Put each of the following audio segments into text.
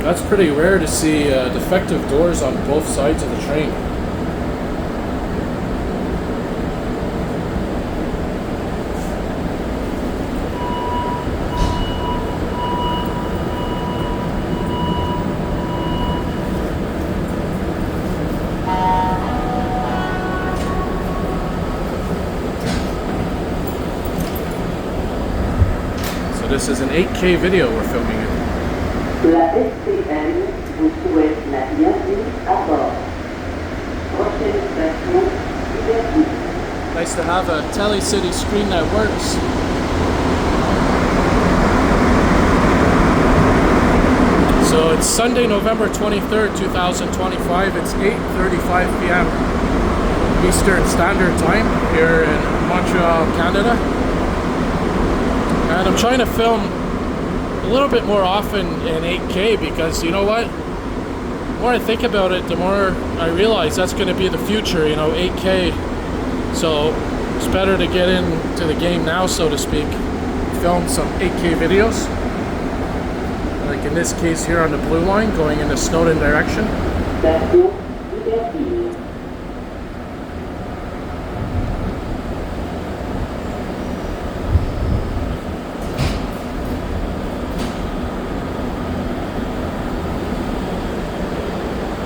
That's pretty rare to see defective doors on both sides of the train. So this is an 8K video we're filming it. La STN vous souhaite la bienvenue à bord. Prochaine station, Liberty. Nice to have a Telecity screen that works. So it's Sunday, November 23rd, 2025. It's 8:35 p.m. Eastern Standard Time here in Montreal, Canada. And I'm trying to film a little bit more often in 8K because, you know what? The more I think about it, the more I realize that's going to be the future, 8K. So it's better to get into the game now, so to speak. Film some 8K videos. Like in this case here on the blue line, going in the Snowdon direction.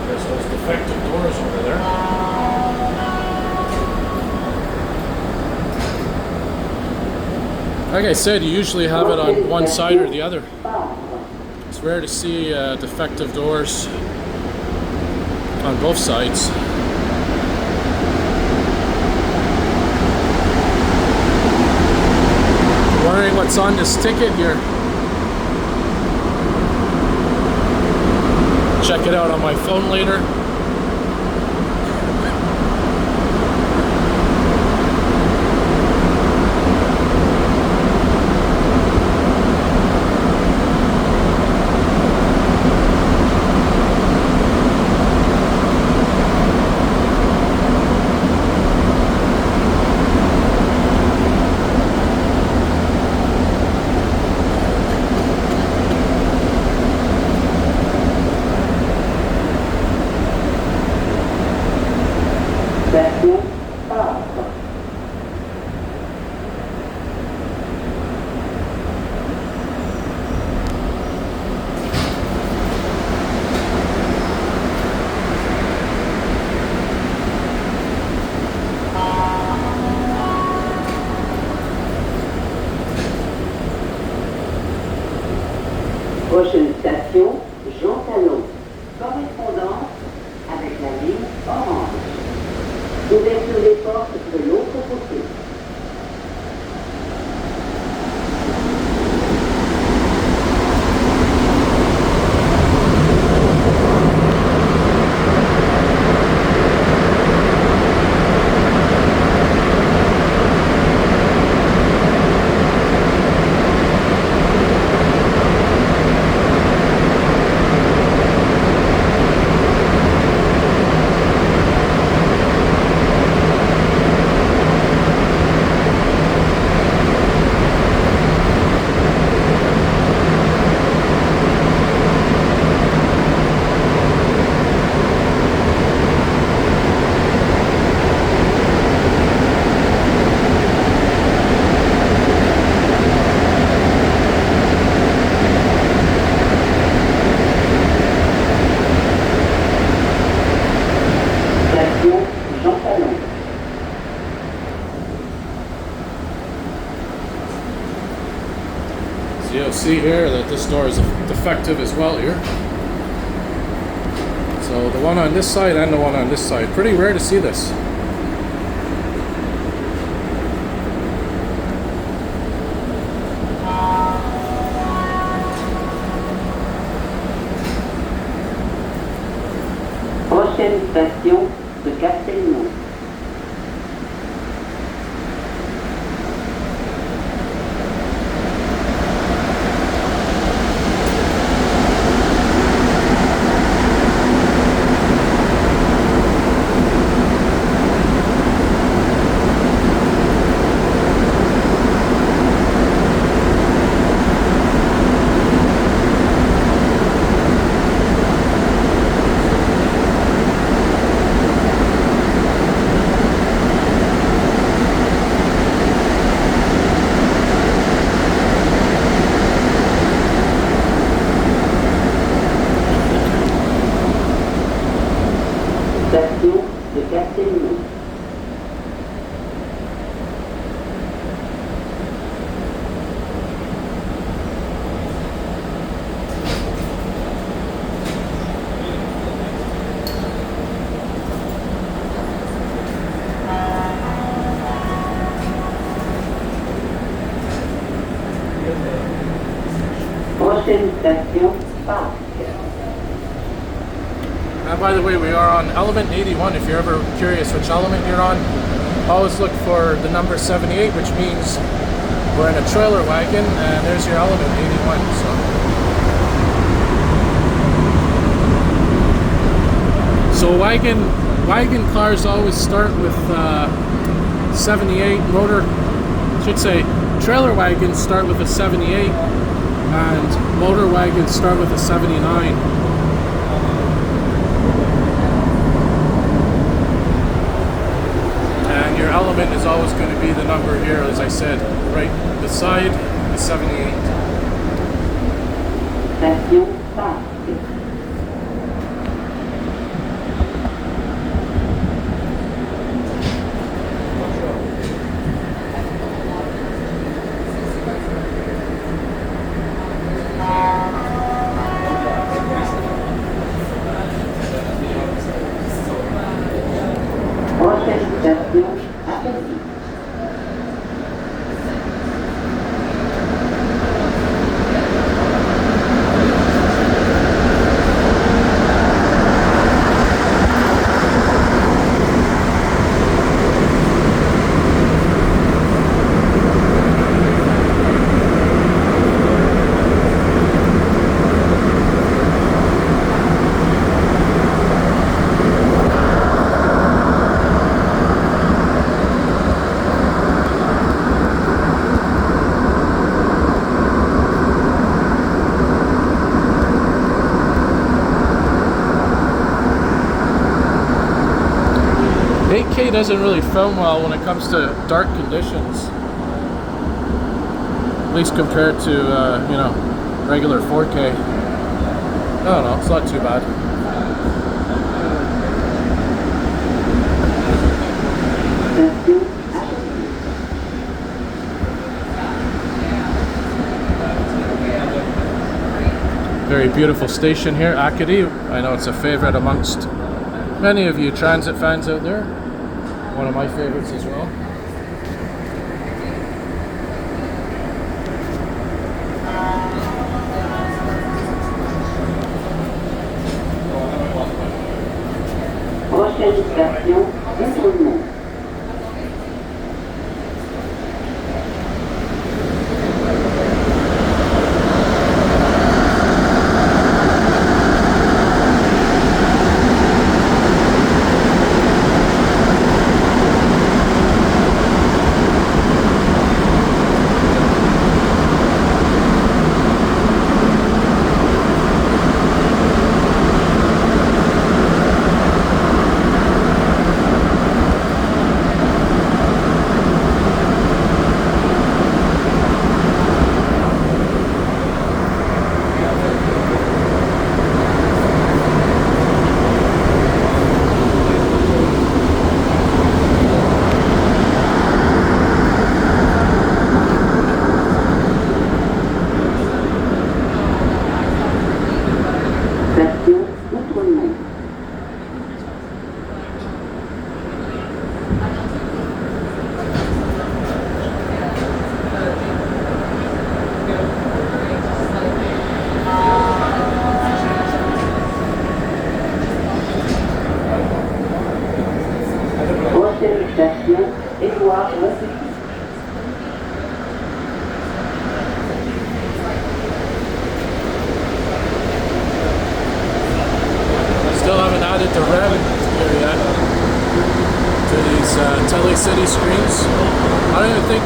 There's those defective doors over there. Like I said, you usually have it on one side or the other. It's rare to see defective doors on both sides. Wondering what's on this ticket here. Check it out on my phone later. Prochaine station, Jean Talon. Correspondance avec la ligne orange. Ouverture des portes de l'autre côté. So you'll see here that this door is defective as well here. So the one on this side and the one on this side. Pretty rare to see this. Prochaine station de Castelnau. Prochaine station, Parc. And by the way, we are on element 81. If you're ever curious which element you're on, always look for the number 78, which means we're in a trailer wagon, and there's your element 81. So wagon cars always start with 78 motor. Should say trailer wagons start with a 78, and motor wagons start with a 79. Your element is always going to be the number here, as I said, right beside the 78. Station Parc. Prochaine station, Appétit. Doesn't really film well when it comes to dark conditions, at least compared to you know, regular 4K. I don't know, it's not too bad. Very beautiful station here, Acadie. I know it's a favorite amongst many of you transit fans out there. One of my favorites as well. Prochaine station, Montreal. Still haven't added the REM here yet to these Tele-City screens. I don't even think,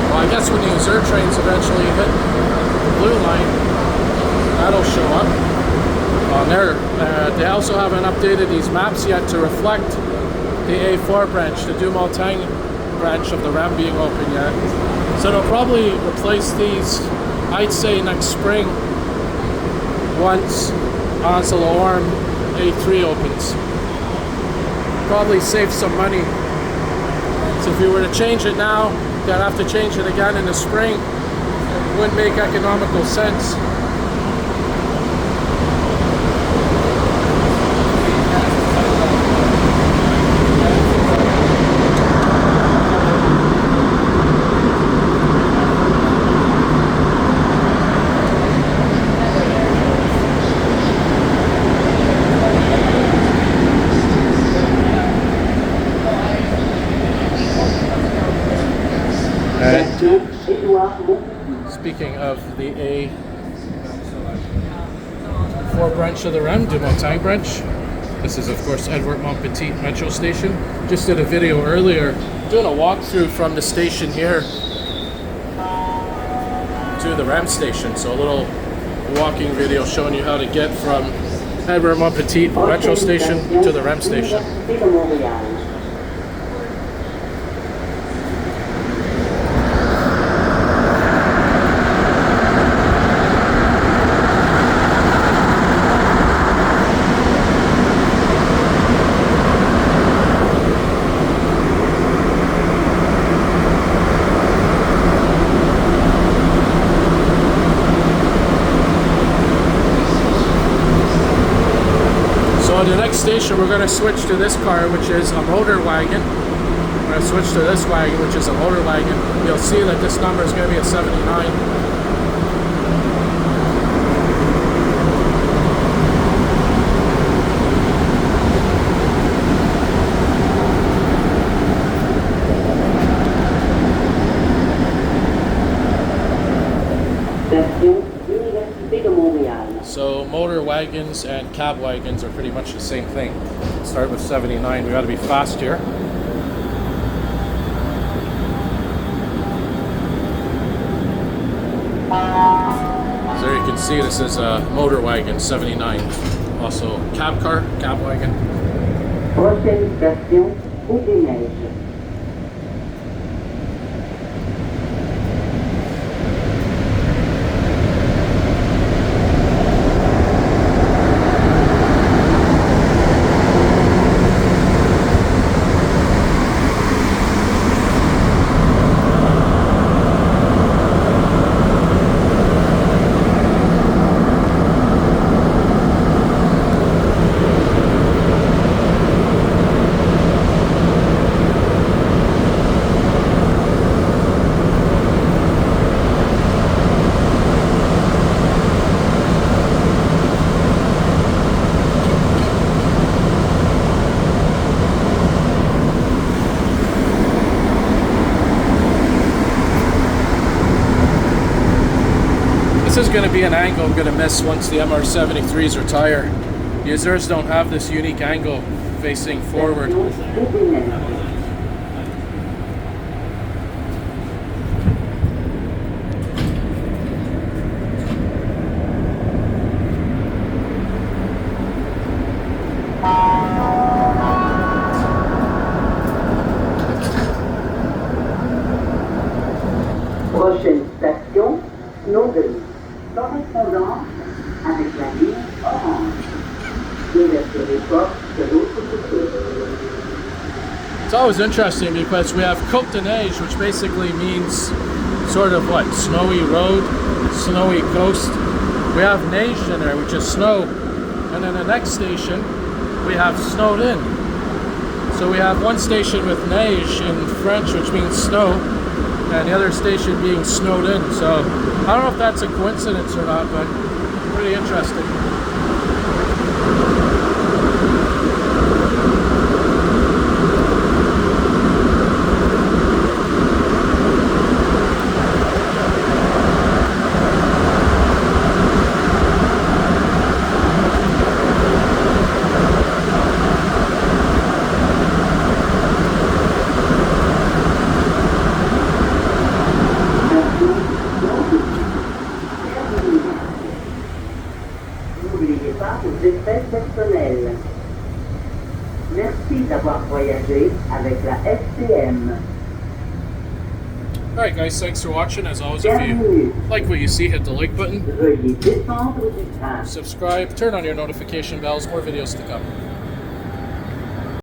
well, I guess when the Azure trains eventually hit the blue line, that'll show up on there. They also haven't updated these maps yet to reflect the A4 branch, the Dumontagne branch of the REM being open yet. So they'll probably replace these, I'd say, next spring once Oslo-Orm A3 opens. Probably save some money. So if you were to change it now, they'd have to change it again in the spring. It wouldn't make economical sense. speaking of the A4 branch of the REM, du Montagne branch. This is, of course, Edward Montpetit Metro station. Just did a video earlier doing a walkthrough from the station here to the REM station. So a little walking video showing you how to get from Edward Montpetit Metro station to the REM station. The next station we're going to switch to this car, which is a motor wagon. We're going to switch to this wagon, which is a motor wagon. You'll see that this number is going to be a 79. So motor wagons and cab wagons are pretty much the same thing. Start with 79. We got to be fast here. So there you can see this is a motor wagon 79. Also cab car, cab wagon. Prochaine station, Rouge-Neige. This is going to be an angle I'm going to miss once the MR73s retire. Users don't have this unique angle facing forward. Prochaine station, Snowdon. Correspondance avec la ligne orange. Ouverture des portes de l'autre côté. It's always interesting because we have Côte de Neige, which basically means sort of what? Snowy road, snowy coast. We have Neige in there, which is snow. And then the next station, we have Snowdon. So we have one station with Neige in French, which means snow, and the other station being snowed in. So I don't know if that's a coincidence or not, but pretty interesting. N'oubliez pas vos effets personnels. Merci d'avoir voyagé avec la STM. Alright guys, thanks for watching. As always, if you like what you see, hit the like button, Veuillez descendre du train. subscribe, turn on your notification bells, more videos to come.